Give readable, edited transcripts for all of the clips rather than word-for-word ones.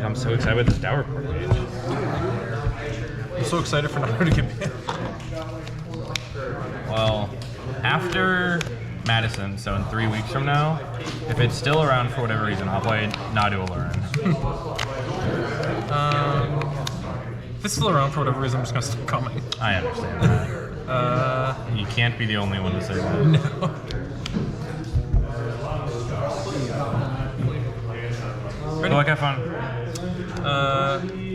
I'm so excited with this Dower Port page. I'm so excited for Naru to get banned. Well, after Madison, so in 3 weeks from now, if it's still around for whatever reason, I'll play Nadu Aloran. If it's still around for whatever reason, I'm just gonna stop coming. I understand that. You can't be the only one to say that. No. Good luck, have fun.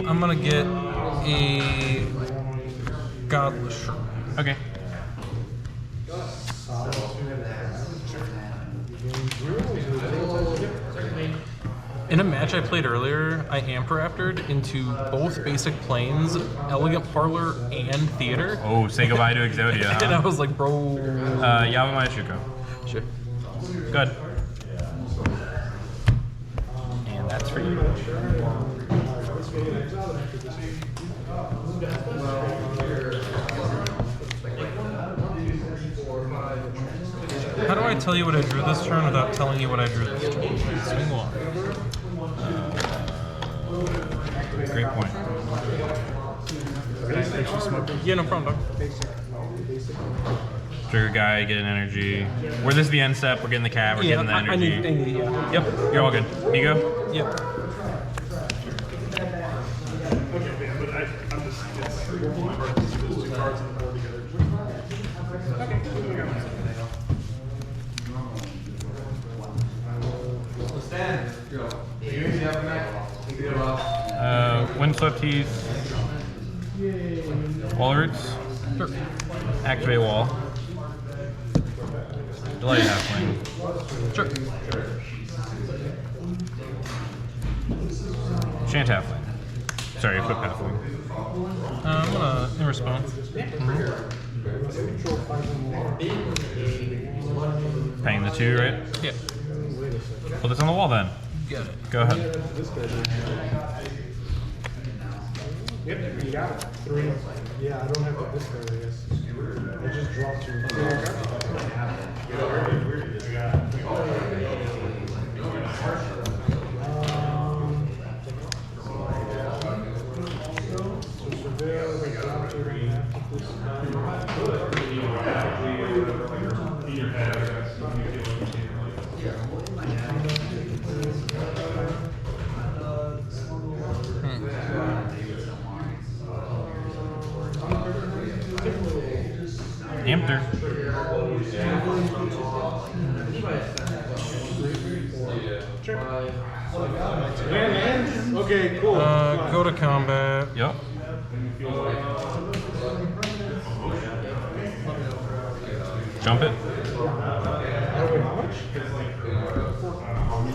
I'm gonna get a Godless Shroom. Okay. In a match I played earlier, I Amperaptored into both basic planes, Elegant Parlor, and Theater. Oh, say goodbye to Exodia, huh? And I was like, bro. Yavimaya Shuko. Sure. Good. And that's for you. How do I tell you what I drew this turn without telling you what I drew this turn? Swing one. Great point. Yeah, no problem, dog. Trigger guy, get an energy. Where this is the end step, we're getting the cab, we're getting the energy. I need, yeah. Yep, you're all good. Migo? Yep. Windswept Teeth. Wall Roots. Sure. Activate Wall. Delay Halfling. Sure. Chant Halfling. Sorry, equip Halfling. I'm gonna, in response. Paying the 2, right? Yeah. Put this on the wall then. Got it. Go ahead. Yep, you got it. 3. Yeah, I don't have to discard this. I just dropped 2. Amter. Okay, cool. Go to combat. Yep. Jump it.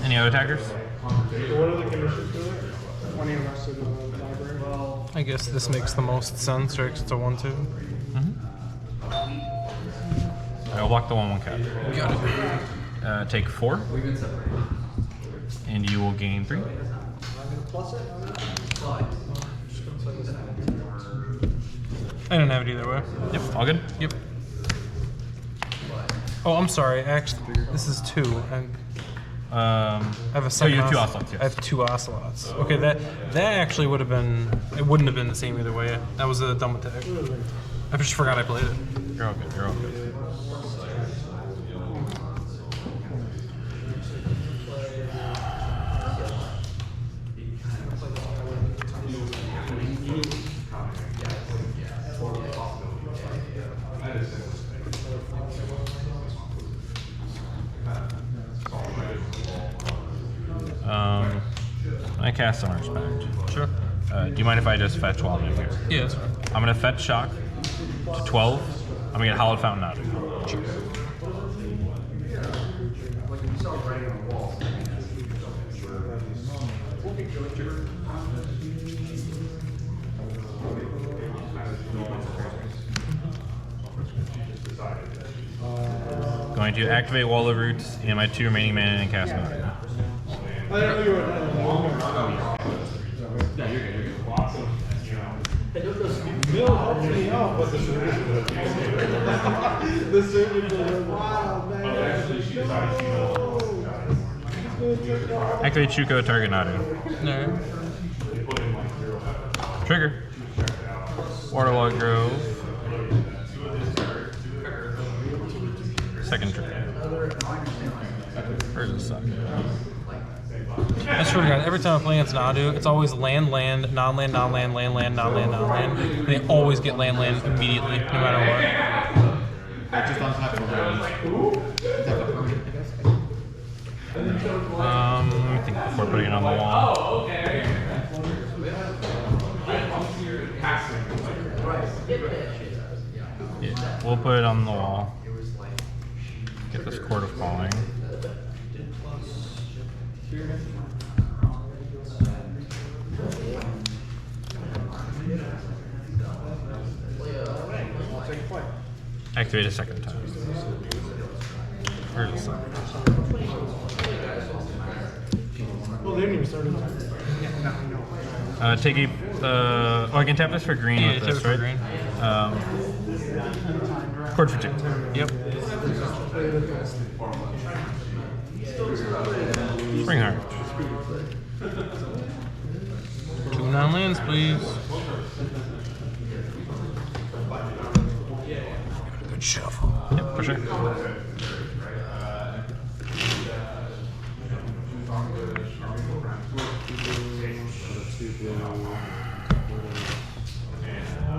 Any other attackers? What are the conditions to it? 20 of us in the library. I guess this makes the most sense, right? 'Cause it's a 1/2. I will block the 1/1 cap. Got it. Take 4. And you will gain 3. I didn't have it either way. Yep, all good? Yep. Oh, I'm sorry. Actually, this is 2. I have a second. you have 2 Ocelots, yes. I have 2 Ocelots. Okay, that actually would have been. It wouldn't have been the same either way. That was a dumb attack. I just forgot I played it. You're all good, you're all good. I cast Summer's Pact. Sure. Do you mind if I just fetch while I'm in here? Yeah, that's fine. I'm gonna fetch Shock to 12. I'm gonna get Hallowed Fountain out. Sure. Going to activate Wall of Roots and my 2 remaining mana and cast Mardu. I didn't know you were done. Yeah, you're good. Awesome. Bill helps me out, but the service the service is wow, man. Activate Shuko, target Nadu. Alright. Trigger. Waterlog Grove. Second trigger. Where's the suck? I swear to God, every time I play against Nadu, it's always land, land, non-land, non-land, land, land, non-land, non-land. They always get land, land immediately, no matter what. Just on top of the is that the permanent, I guess? Let me think before putting it on the wall. Yeah, we'll put it on the wall. Get this Court of Calling. Activate a second time. Where's the sun? Well, they didn't even start it. Take a. Oh, I can tap this for green Yeah, with tap this, it for right? Court for 2. Yep. Spring Heart. 2 non-lands, please. Good shuffle. Yep, for sure.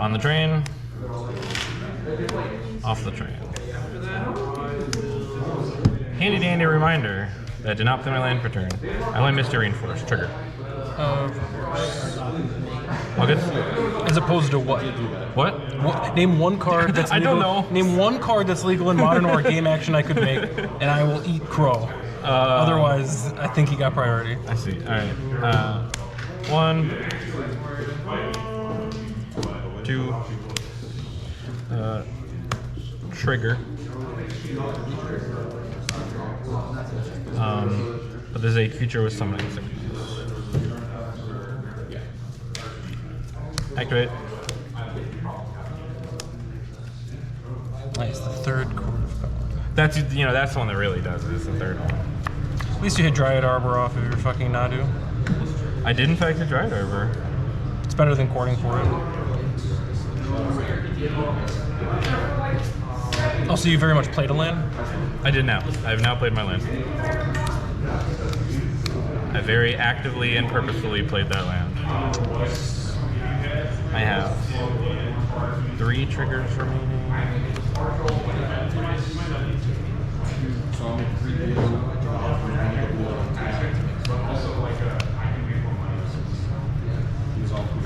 On the train. Off the train. Handy dandy reminder that I did not play my land per turn. I only missed a reinforce. Trigger. All good? As opposed to what? What? Name one card that's I legal. don't know. Name one card that's legal in Modern or a game action I could make, and I will eat crow. Otherwise, I think he got priority. I see. All right. 1, 2. Trigger. But there's a creature with summoning sickness. Activate. Nice, the third Court of Calling. That's that's the one that really does it. It's the third one. At least you hit Dryad Arbor off of your fucking Nadu. I did in fact hit Dryad Arbor. It's better than courting for it. Also, you very much played a land. I did now. I have now played my land. I very actively and purposefully played that land. I have 3 triggers remaining.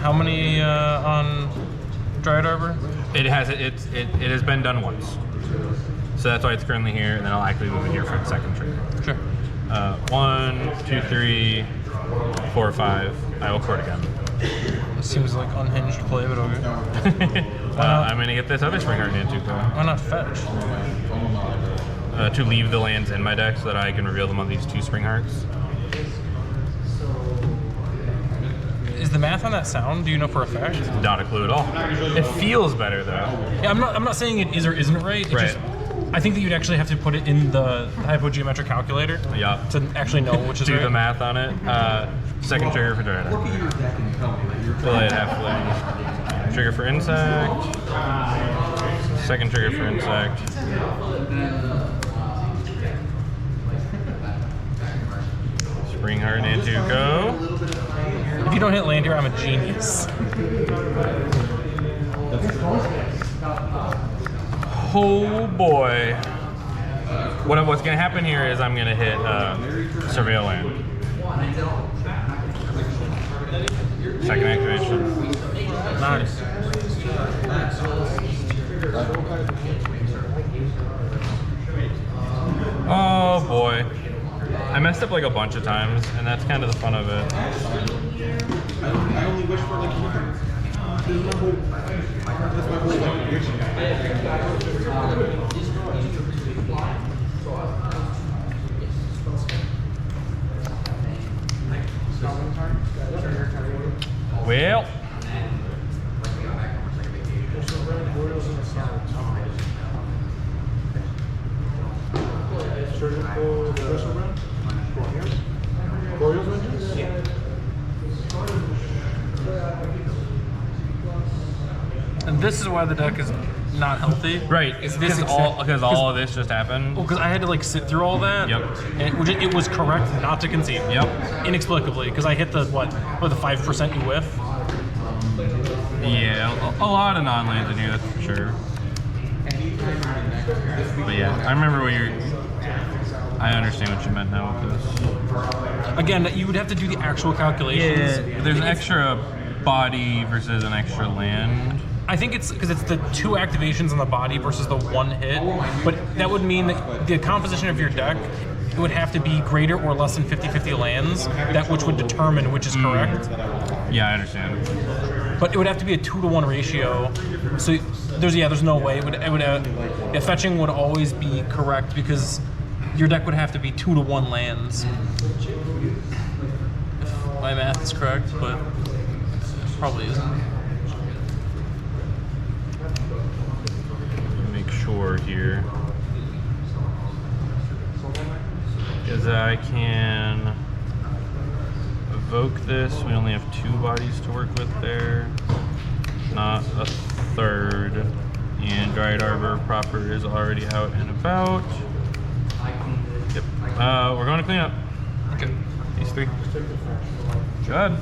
How many on Dryad Arbor? It has been done once. So that's why it's currently here, and then I'll actually move it here for the second trigger. Sure. 1, 2, 3, 4, 5. I will court again. It seems like unhinged play, but okay. I'm going to get this other Spring Heart into though. Why not fetch? To leave the lands in my deck so that I can reveal them on these 2 Spring Hearts. Is the math on that sound? Do you know for a fact? Not a clue at all. It feels better though. Yeah, I'm not saying it is or isn't right. It's Right. just, I think that you'd actually have to put it in the hypogeometric calculator Yeah. to actually know which is Do right. the math on it. Second trigger for Dryad. Delay it halfway. Trigger for Insect. Second trigger for Insect. Spring Heart into go. If you don't hit land here, I'm a genius. Oh boy. What's going to happen here is I'm going to hit Surveil Land. Second activation. Nice. Oh boy. I messed up like a bunch of times, and that's kind of the fun of it. I only wish for like humans. There's no hope. That's my whole like wishing. Well, Surgical special round? Royals Vengeance? Yeah. this is why the deck is not healthy. Right. Is Because this all of this just happened. Well, because I had to like sit through all that. Yep. And it was correct not to concede. Yep. Inexplicably, because I hit the what the 5% you whiff. Yeah, a lot of non-lands in here, that's for sure. But yeah, I remember what I understand what you meant now with this. Again, you would have to do the actual calculations. Yeah, there's an extra body versus an extra land. I think it's because it's the 2 activations on the body versus the 1 hit, but that would mean that the composition of your deck, it would have to be greater or less than 50-50 lands, which would determine which is correct. Yeah, I understand. But it would have to be a 2-to-1 ratio. So there's no way fetching would always be correct because your deck would have to be 2-to-1 lands. If my math is correct, but it probably isn't. Make sure here. Because I can evoke this. We only have 2 bodies to work with there, not a 3rd. And Dried Arbor proper is already out and about. Yep. We're going to clean up. Okay. These 3. Good.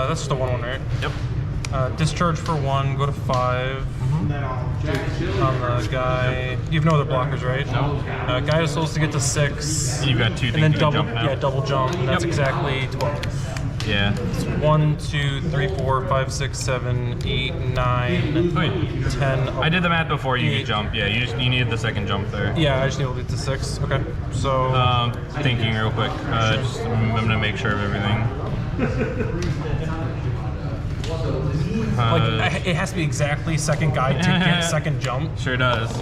That's just a 1/1, right? Yep. Discharge for 1, go to 5. On the guy. You have no other blockers, right? No. Guy has souls to get to 6. And you've got 2 things And then you double, can jump now. yeah, double jump, and that's Yep. exactly 12. Yeah. It's 1, 2, 3, 4, 5, 6, 7, 8, 9, Wait. 10. I did the math before you 8. could jump. Yeah, you needed the 2nd jump there. Yeah, I just need to get to 6. Okay. So. Thinking real quick. I'm gonna make sure of everything. It has to be exactly second guy to get second jump. Sure does.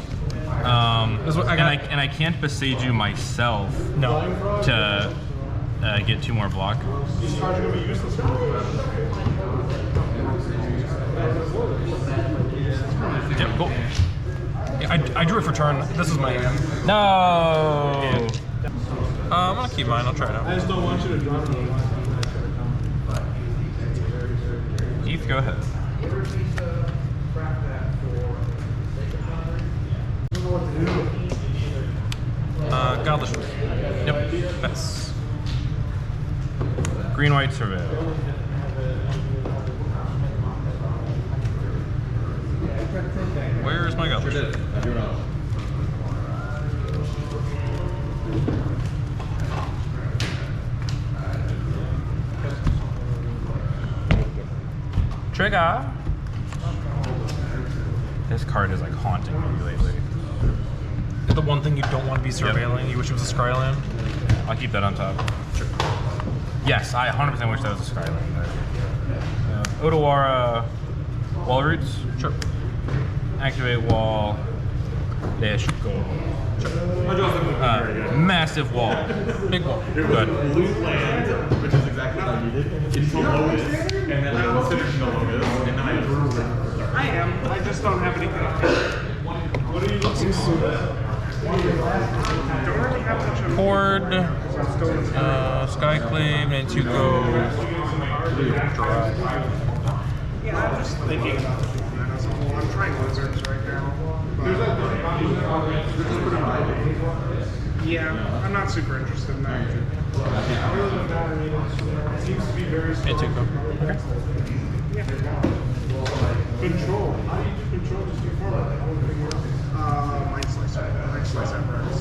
That's what I got. And I can't besage you myself No. to get 2 more block. Yep, cool. Yeah, I drew it for turn. This is my hand. No. I'm gonna keep mine. I'll try it out. I just don't want you to drop it. Heath, go ahead. Godless. Yep. Nice. Green, white, surveil. Where is my godless? Trigger. This card is like haunting me lately. The one thing you don't want to be surveilling, you wish it was a Scryland. I'll keep that on top. Sure. Yes, I 100% wish that was a Skyline. Odawara Wall Roots. Sure. Activate wall. Dash go. Massive wall. Big one. Good. Blue land, which is exactly what I needed, into Lotus, and then I considered no Lotus, and then I drew. I am. I just don't have anything. What are you looking for? Don't really have much of Horde, Skyclave, and 2 go. Yeah, I'm just thinking about the format as a whole. I'm trying Wizards right now. Yeah, I'm not super interested in that. Other than that, I mean, it seems to be very And 2 go. Okay. Control. How do you do control just before? Mind Slicer. Mind Slice apparatus.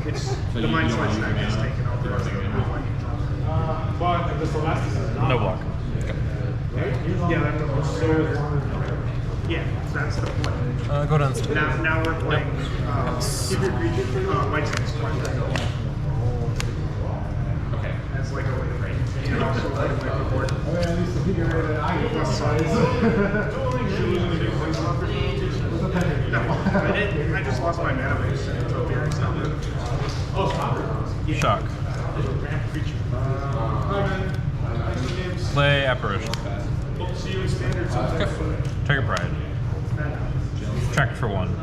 It's the Mind Slice that gets taken over. But the Celestis is not. No block. Yeah, that was so. Yeah, that's the point. Go down. Now we're playing. Keep your creature for Mind Slice. Okay. As like a win rate. And also like a board. Plus size. I just lost my mana base until the sounded. Shock. Play Apparition. See you in standards. Target Pride. Tracked for 1.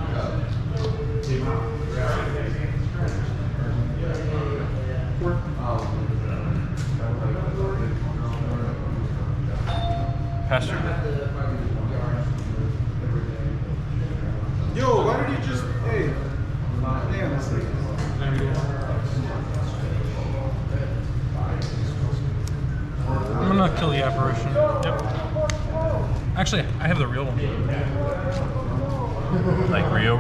Pass turn. Yo, why did you just? Hey, damn, this thing. I'm gonna kill the apparition. Yep. Actually, I have the real one. Like real?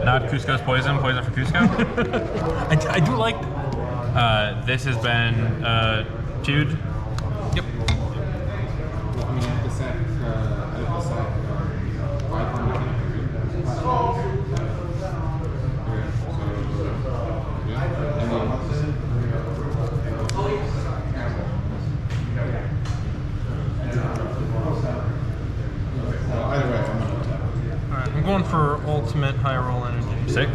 Not Cusco's poison for Cusco? I do like. This has been chewed. Yep. I mean, I have to set 500. Either way, I'm gonna tap. Alright, I'm going for ultimate high roll energy. Sick.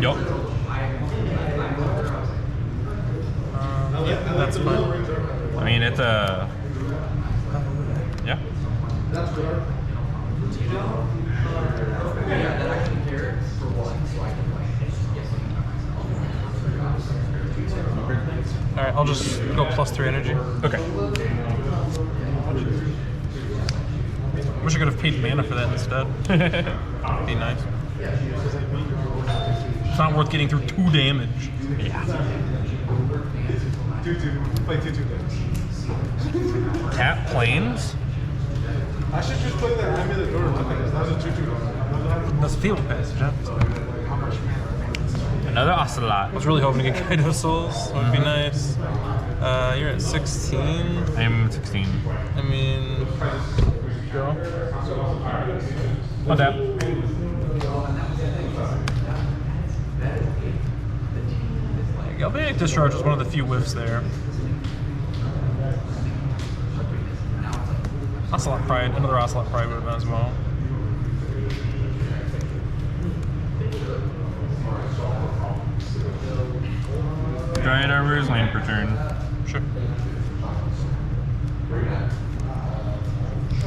Yup. Yeah, that's fine. I mean, it's a. Yeah. Alright, I'll just go +3 energy. Okay. Wish I could have paid mana for that instead. Be nice. It's not worth getting through 2 damage. Yeah. 2/2. Play 2/2 damage. Tap planes. I should just play that Amulet Door. Look at this. That was a 2/2. That's field passage, huh? Another Ocelot. I was really hoping to get Kaido Souls. That would be nice. You're at 16. I am 16. I mean, go. On tap. Galvanic Discharge was one of the few whiffs there. Ocelot Pride, another Ocelot Pride would have been as well. Giant Arbor's land per turn. Sure.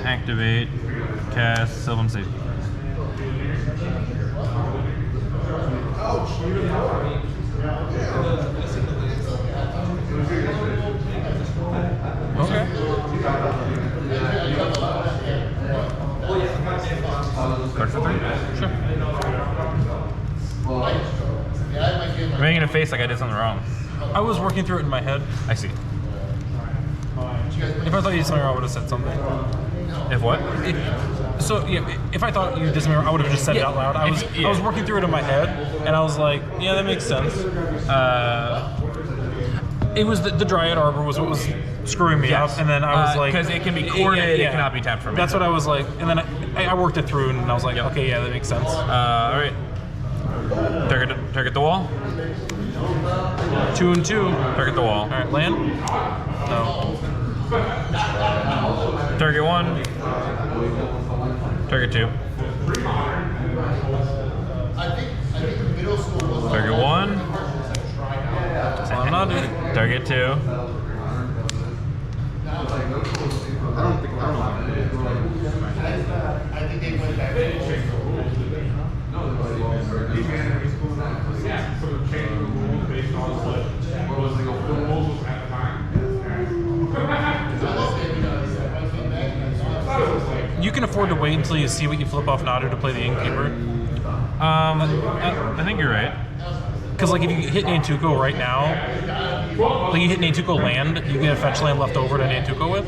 Activate. Cast Sylvan Safety. Okay. Card for 3. Sure. I'm making a face like I did something wrong. I was working through it in my head. I see. If I thought you did something wrong, I would have said something. If what? If I thought you did something wrong, I would have just said it out loud. I was working through it in my head, and I was like, yeah, that makes sense. It was the Dryad Arbor was what was screwing me up, and then I was like, because it can be corded, it cannot be tapped from it. That's what I was like, and then I worked it through, and I was like, okay, yeah, that makes sense. All right. Target the wall. 2 and 2. Target the wall. All right, land. No. Target 1. Target 2. Target 1. Bant Nadu. Target 2. I don't know. I think they went back. You can afford to wait until you see what you flip off Nadu to play the Innkeeper. I think you're right. Because like if you hit Nantuko right now, like you hit Nantuko land, you get a fetch land left over to Nantuko with.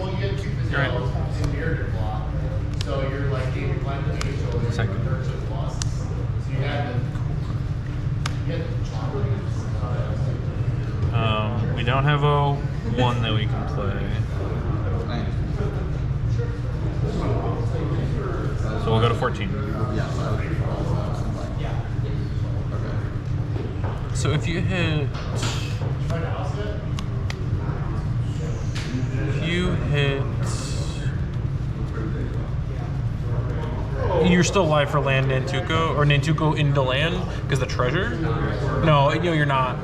You're right. So you're like Second. We don't have a 1 that we can play. So we'll go to 14. So if you hit, you're still alive for land Nantuko, or Nantuko into land, because the treasure? No, you're not.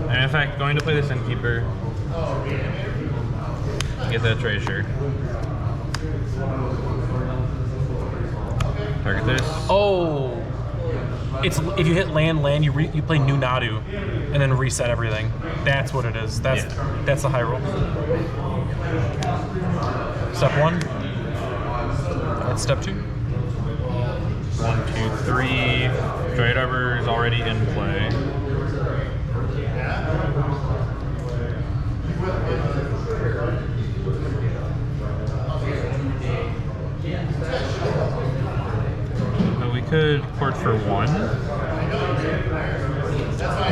And in fact, going to play this Innkeeper. Get that treasure. Target this. Oh! It's if you hit land, you play New Nadu, and then reset everything. That's what it is. That's the high roll. Step 1. That's step 2. 1, 2, 3. Trade Arbor is already in play. So we could port for 1.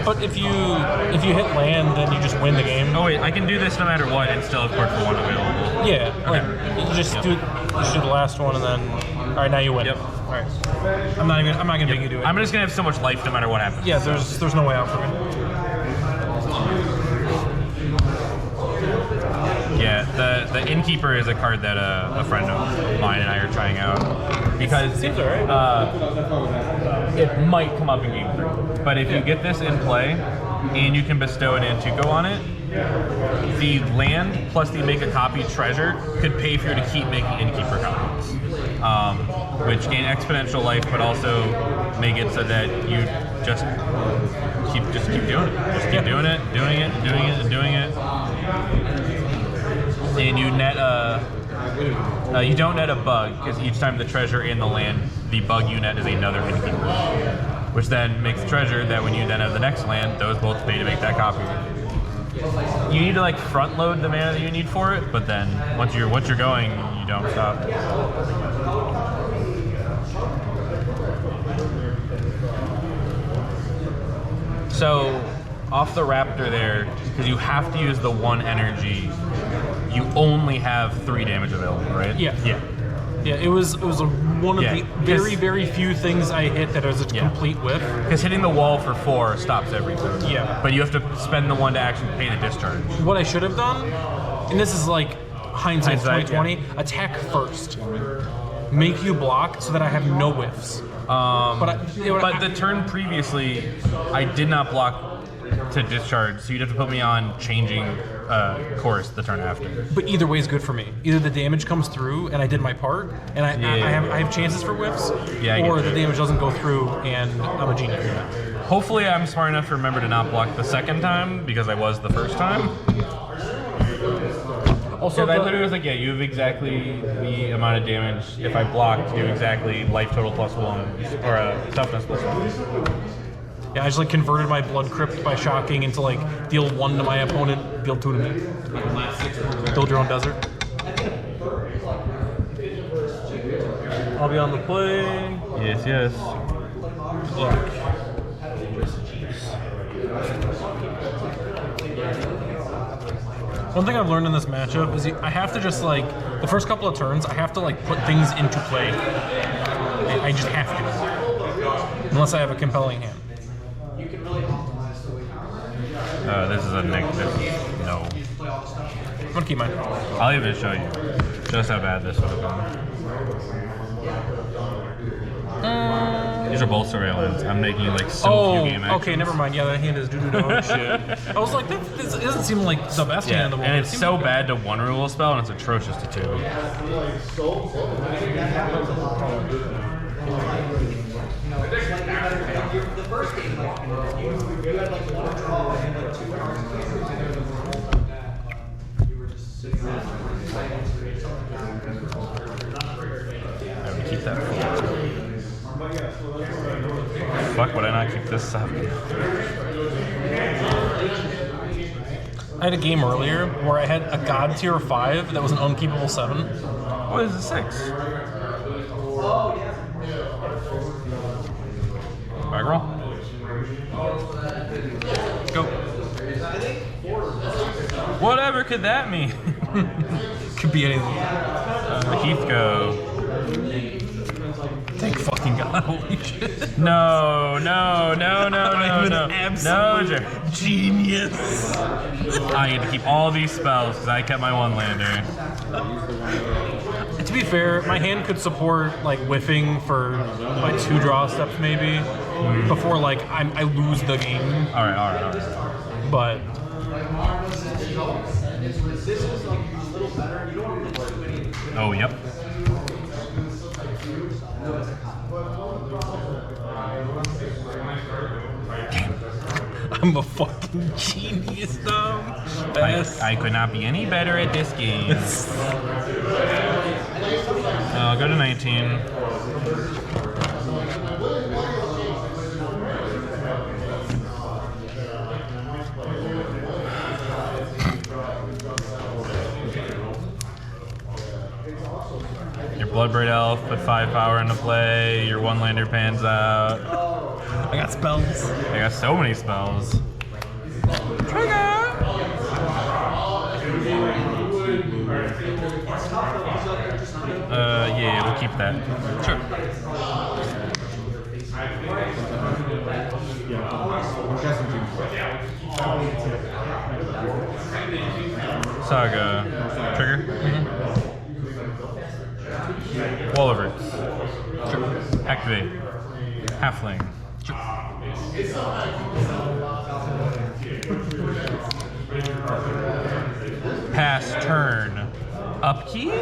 But if you hit land, then you just win the game. Oh wait, I can do this no matter what and still have port for 1 available. Yeah, like you just do the last one and then. All right, now you win. Yep. All right. I'm not gonna make you do it. I'm just gonna have so much life no matter what happens. Yeah, there's no way out for me. Yeah, the Innkeeper is a card that a friend of mine and I are trying out because Seems alright. It might come up in game 3. But if you get this in play and you can bestow an Nantuko on it, the land plus the make a copy treasure could pay for you to keep making Innkeeper copies, which gain exponential life, but also make it so that you just keep doing it. Just keep doing it, doing it, doing it, and doing it. And you net you don't net a bug, because each time the treasure in the land, the bug you net is another Innkeeper, which then makes treasure that when you then have the next land, those both pay to make that copy. You need to like front load the mana that you need for it, but then once you're going, you don't stop. So off the Raptor there, because you have to use the 1 energy, you only have 3 damage available, right? Yeah. Yeah. Yeah, it was one of the very few things I hit that was a complete whiff. Because hitting the wall for 4 stops everything. Yeah. But you have to spend the 1 to actually pay the discharge. What I should have done, and this is like hindsight 2020, yeah. attack first. Make you block so that I have no whiffs. But the turn previously, I did not block to discharge, so you'd have to put me on changing course the turn after. But either way is good for me. Either the damage comes through and I did my part, and I have chances for whiffs, or the damage doesn't go through and I'm a genius. Hopefully I'm smart enough to remember to not block the second time, because I was the first time. Also, I literally was like, yeah, you have exactly the amount of damage if I block to do exactly life total plus 1, or toughness plus 1. Yeah, I just like converted my Blood Crypt by shocking into like deal 1 to my opponent, deal 2 to me. Build your own desert. I'll be on the play. Yes, yes. Look. One thing I've learned in this matchup is I have to just like, the first couple of turns, I have to like put things into play. I just have to. Unless I have a compelling hand. This is a negative. No. I'm gonna keep mine. I'll even show you just how bad this would have been. These are both surveillance. I'm making like so few game actions. Okay, never mind. Yeah, that hand is doo-doo dog shit. I was like, this doesn't seem like the best hand in the world. And it's so bad to 1 rule a spell, and it's atrocious to 2. The first game, you had like 1 draw and like 2 hours. You were just sitting there. I would keep that full. Fuck, would I not keep this up? I had a game earlier where I had a God tier 5 that was an unkeepable 7. What is a 6? Back roll. Go. Whatever could that mean? Could be anything. Heath go. Thank fucking God, holy shit. No, no, no, no, I'm no, an no. absolute No, genius. I get to keep all these spells because I kept my one lander. To be fair, my hand could support like whiffing for like 2 draw steps maybe before like I lose the game. All right, all right, all right. But Oh, yep. I'm a fucking genius, though. I could not be any better at this game. I'll go to 19. Your Bloodbraid Elf put 5 power into play. Your one lander pans out. I got spells. I got so many spells. Trigger! Yeah, we'll keep that. Sure. Saga. Trigger? Wall of Roots. Sure. Activate. Halfling. Pass turn. Upkeep?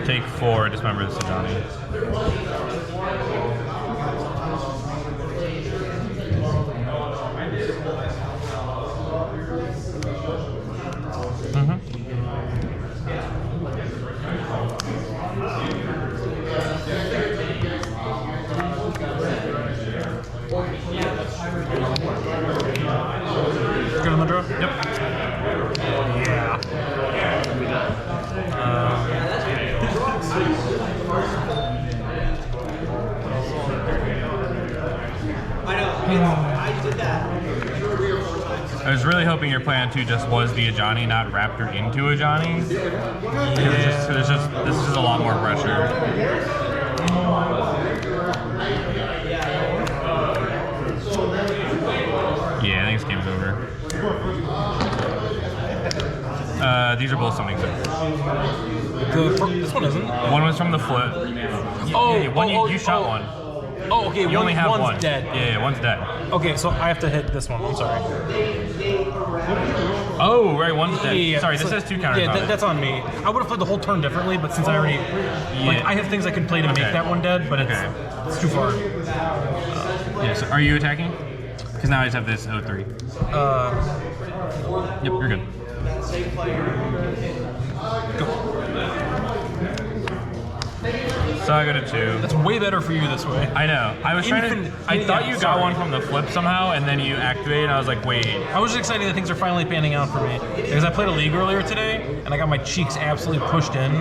Take 4, dismember the Sidani. Good on the draw? Yep. Yeah. I know. I did that 3 or 4 times. I was really hoping your plan 2 just was the Ajani, not Raptor into Ajani. Yeah. This is a lot more pressure. Yeah, I think this game's over. These are both summoning zones. This one isn't. One was from the flip. You shot one. Oh, okay. You only have one's one. dead. Yeah, one's dead. Okay, so I have to hit this one. I'm sorry. Oh, right, one's dead. Yeah, Sorry, this so- has 2 counters Yeah, on it. that's on me. I would have played the whole turn differently, but since I already, like, I have things I can play to Okay. make that one dead, but Okay. it's too far. Yeah, so are you attacking? Because now I just have this 03. Yep, you're good. So I go to 2. That's way better for you this way. I know. I was trying to. I thought you got one from the flip somehow, and then you activate, and I was like, wait. I was just excited that things are finally panning out for me. Because I played a league earlier today, and I got my cheeks absolutely pushed in.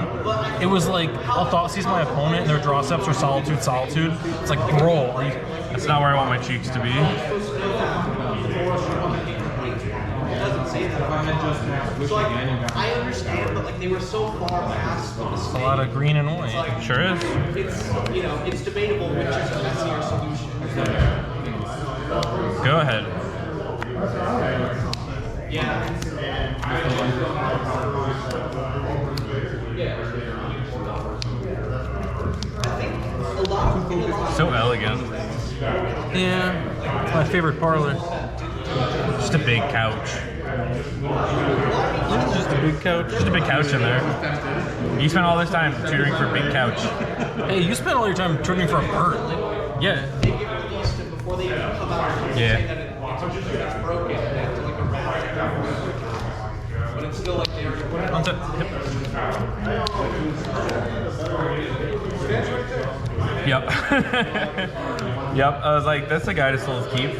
It was like, I'll thought sees my opponent, and their draw steps are solitude, solitude. It's like, bro, are you... That's not where I want my cheeks to be. So like, I understand, but like they were so far past the A mistake. lot of green and white. Sure is. It's it's debatable which is the messier solution. Go ahead. Yeah. I think a lot of So elegant. Yeah, it's my favorite parlor. Just a big couch. Just a big couch. Just a big couch in there. You spent all this time tutoring for a big couch. Hey, you spent all your time tutoring for a bird. Yeah. they get released and before they even come out, Yeah. say that it's broken and it's like a rat. But it's still like they're On top. Yep. Yep. I was like, that's the guy to Soul's Keep.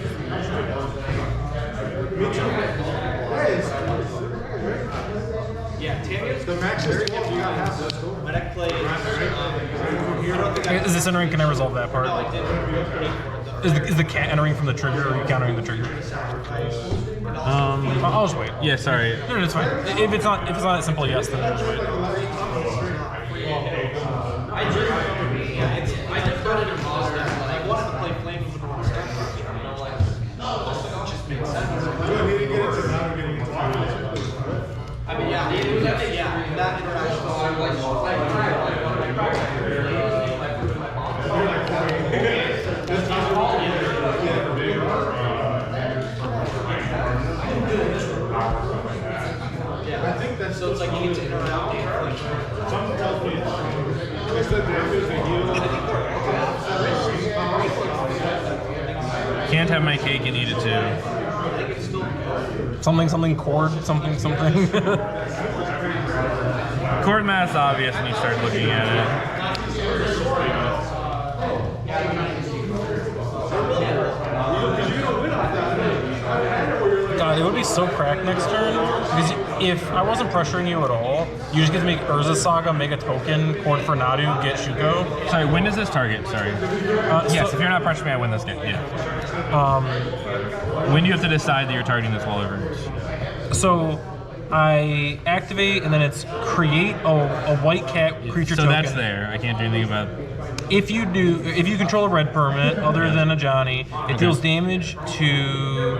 yeah, Tanya's the max is you gotta have this. My deck plays Is this entering? Can I resolve that part? no, I didn't. Is the cat entering from the trigger, or are you countering the trigger? I'll just wait. Yeah, sorry. No, it's fine. If it's not that simple, yes, then I'll just wait. I just got it in Monster, but I wanted to play Flame with the wrong stuff. You know, like, it just makes sense. I mean, yeah, that interaction I think that's so it's like you need to interact with something tells me they said there's a heal. Can't have my cake and eat it too. Something chord, something. Chord math's obvious when you start looking at it. God, it would be so cracked next turn, because if I wasn't pressuring you at all, you just get to make Urza Saga, make a token, chord for Nadu, get Shuko. Sorry, when does this target? Sorry. Yes, if you're not pressuring me, I win this game. Yeah. When do you have to decide that you're targeting this wall over? So I activate, and then it's create a white cat creature so token. that's there. I can't do anything about. If you control a red permanent other than a Johnny, it deals damage to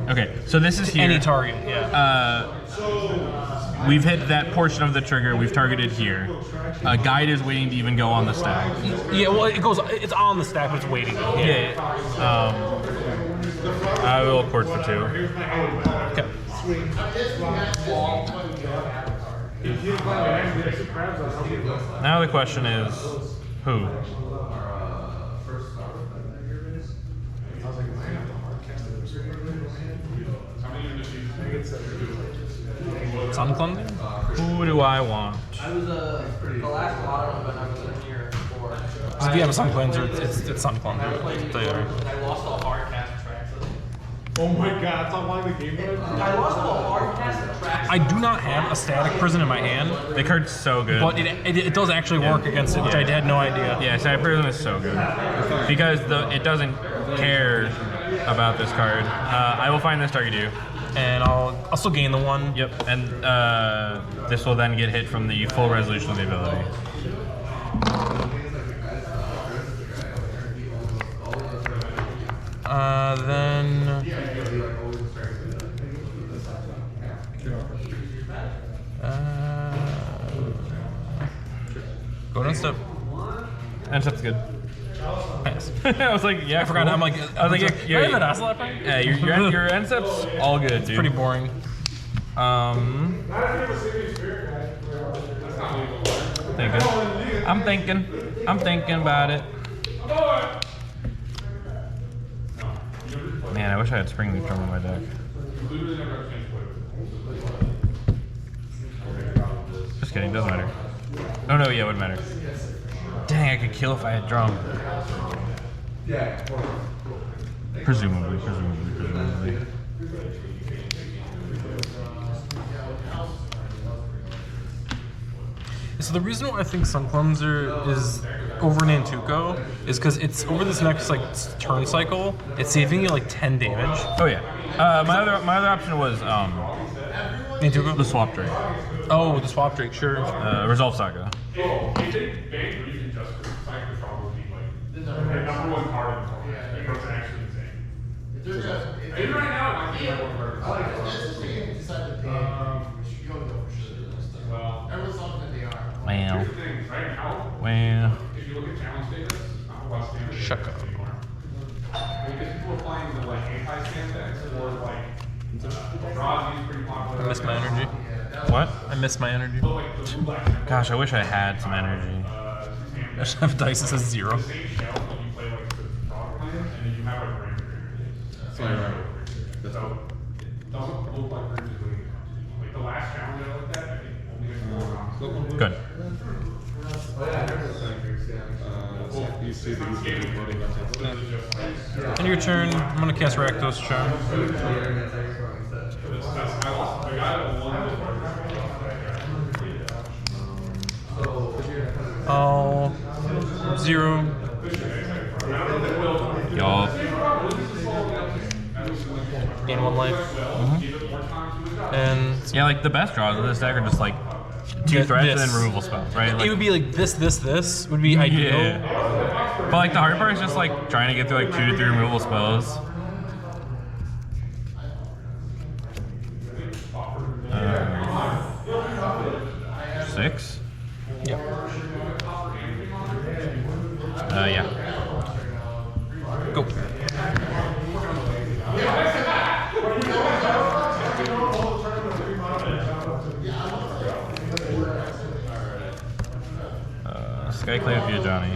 Okay, so this is here. any target. Yeah. We've hit that portion of the trigger. We've targeted here. Guide is waiting to even go on the stack. Yeah. Well, it's on the stack, but it's waiting. Yeah. I will port for 2. Okay. Now the question is, who? Sun Cleansing? Who do I want? I was the last bottom, but I was in here before. If you have a Sun Cleanser, it's Sun Cleanser. I'll tell you that. I lost all hard cast tracks. Oh my god, that's how long the game was? I lost all hard cast tracks. I do not have a Static Prison in my hand, The card's so good. but it does actually work against it, which I had no idea. Yeah, Static Prison is so good. Because it doesn't care about this card. I will find this target you. And I'll still gain the 1. Yep, and this will then get hit from the full resolution of the ability. Go to step. And stuff's good. Pass. I was like, yeah, I forgot. cool. I'm like, I was like, you're in that Ocelot, right? yeah, your end step's all good, dude. Pretty boring. I'm thinking about it. Man, I wish I had Spring Leaf Drum in my deck. Just kidding, doesn't matter. Oh no, yeah, it wouldn't matter. Dang, I could kill if I had Drum. Presumably. So the reason why I think Sun Cleanser is over Nantuko is because it's over this next turn cycle. It's saving you like 10 damage. Oh yeah. My other option was Nantuko? the Swap Drake. Oh, the Swap Drake, sure. Resolve Saga. Wow. If you look at challenge status, what's damage? Shut up. Because people are playing the anti-stand decks or draws is pretty popular. I miss my energy. What? I miss my energy. Gosh, I wish I had some energy. I should have dice that says 0. Same shell when you play the draw plan, and then you have a brain So you're right. So it doesn't look like Brain is doing it. Like the last challenge I looked at, I think only has 4 rounds. Good. On your turn, I'm gonna cast Rakdos Charm. I got I'll 0. Y'all. gain 1 life. And Yeah, like the best draws of this deck are just like 2 threats and then removal spells, right? it Like, would be like this would be ideal. yeah. But like the hard part is just like trying to get through like 2 to 3 removal spells. 6? Yeah. Yeah. Go. Skyclave via Johnny.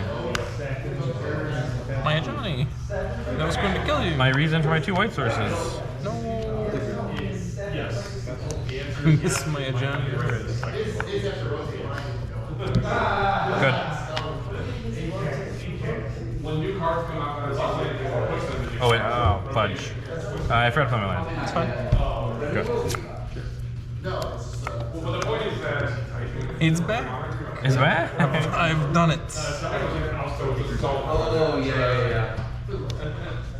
My Johnny. That was going to kill you. My reason for my 2 white sources. No. Miss my Johnny. Good. Oh wait, oh, fudge. I forgot to play my land. It's fine. Good. It's back. Is it back? I've done it. Oh, yeah.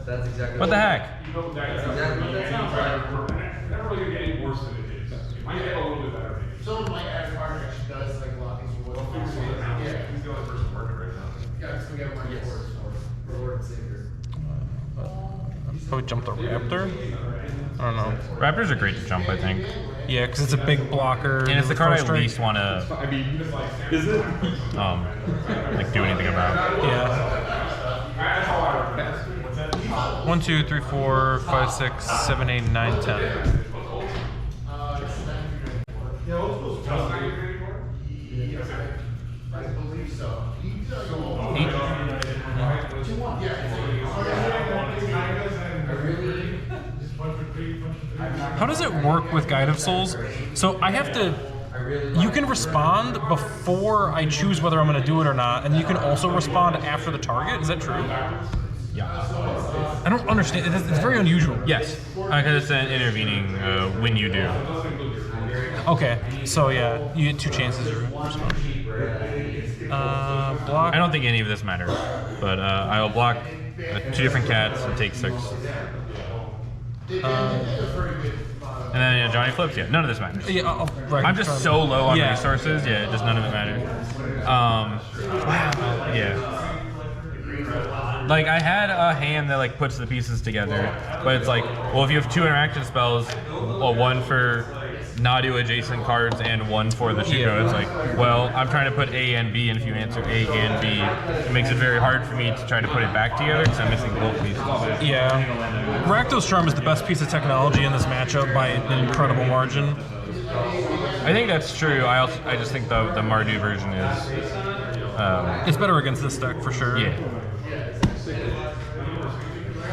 That's exactly What the heck? Never really get any worse than it is. It might get a little bit better. Maybe. Some of my ad card actually does like locking for what. He's the only person working right now. Yeah, so we got my orders for Lord and Savior. Probably jump the Raptor. I don't know. Raptors are great to jump, I think. Yeah, because it's a big blocker. And it's the card I First strike. least want to I mean, is it? like do anything about. Yeah. 1, 2, 3, 4, 5, 6, 7, 8, 9, 10. I believe so. How does it work with Guide of Souls? So I have to. You can respond before I choose whether I'm going to do it or not, and you can also respond after the target. Is that true? Yeah. I don't understand. It's very unusual. Yes. Because it's an intervening when you do. Okay, so yeah, you get 2 chances to respond. Block. I don't think any of this matters, but I will block 2 different cats and take 6. And then Johnny flips. Yeah, none of this matters. Yeah, right. I'm just so low on Yeah. resources. Yeah, just none of it matters. Wow. Yeah. Like I had a hand that like puts the pieces together, but it's like, well, if you have 2 interaction spells, well, 1 for Nadu adjacent cards and 1 for the Shuko, it's like, well, I'm trying to put A and B, and if you answer A and B, it makes it very hard for me to try to put it back together because I'm missing both pieces. Yeah. Rakdos Charm is the best piece of technology in this matchup by an incredible margin. I think that's true. I just think the Mardu version is. It's better against this deck for sure. Yeah.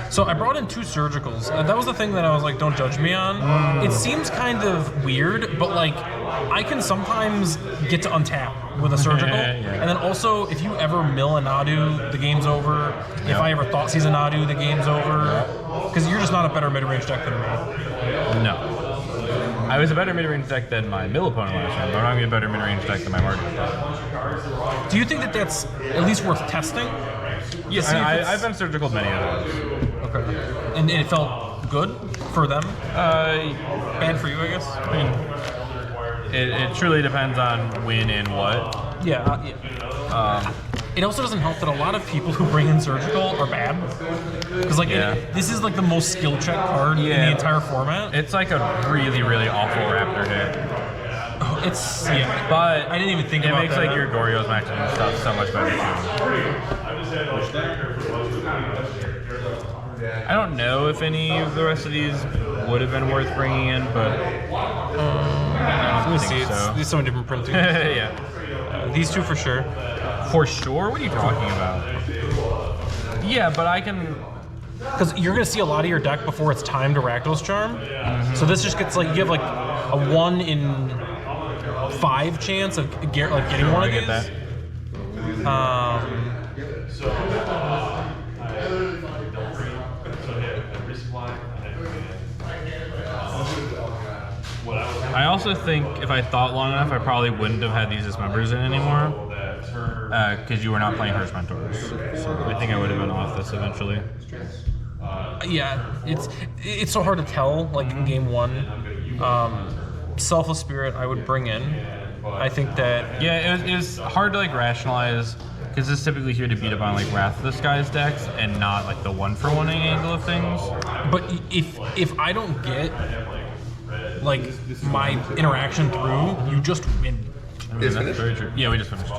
So I brought in 2 surgicals. That was the thing that I was like, don't judge me on. It seems kind of weird, but like I can sometimes get to untap with a surgical. Yeah. And then also, if you ever mill a Nadu, the game's over. If I ever thought sees a Nadu, the game's over. Because you're just not a better mid-range deck than me. No. I was a better mid-range deck than my mill opponent last time, but I'm going to be a better mid-range deck than my Mardu. Do you think that that's at least worth testing? Yes, I've been surgical many of those. Okay. And it felt good for them? Bad for you, I guess? I mean, it truly depends on when and what. Yeah. It also doesn't help that a lot of people who bring in surgical are bad. Because like this is like the most skill check card in the entire format. It's like a really, really awful Raptor hit. It's But I didn't even think about that. It makes like your Goryo's matching and stuff so much better too. I don't know if any of the rest of these would have been worth bringing in, but I don't think so. There's so many different printing. Yeah. These 2 for sure. For sure? What are you talking about? Yeah, but I can... Because you're going to see a lot of your deck before it's time to Rakdos Charm. So this just gets like, you have like a 1 in 5 chance of getting one of these. That. I also think if I thought long enough, I probably wouldn't have had these as members in anymore. Because you were not playing Hearse Mentors. So I think I would have been off this eventually. Yeah, it's so hard to tell, like in game one. Selfless Spirit, I would bring in. I think that Yeah, it was hard to like rationalize because it's typically here to beat up on like Wrath of the Skies decks and not like the 1-for-1 angle of things. but if I don't get like my interaction through, you just win. I mean, that's very true. Yeah, we just finished.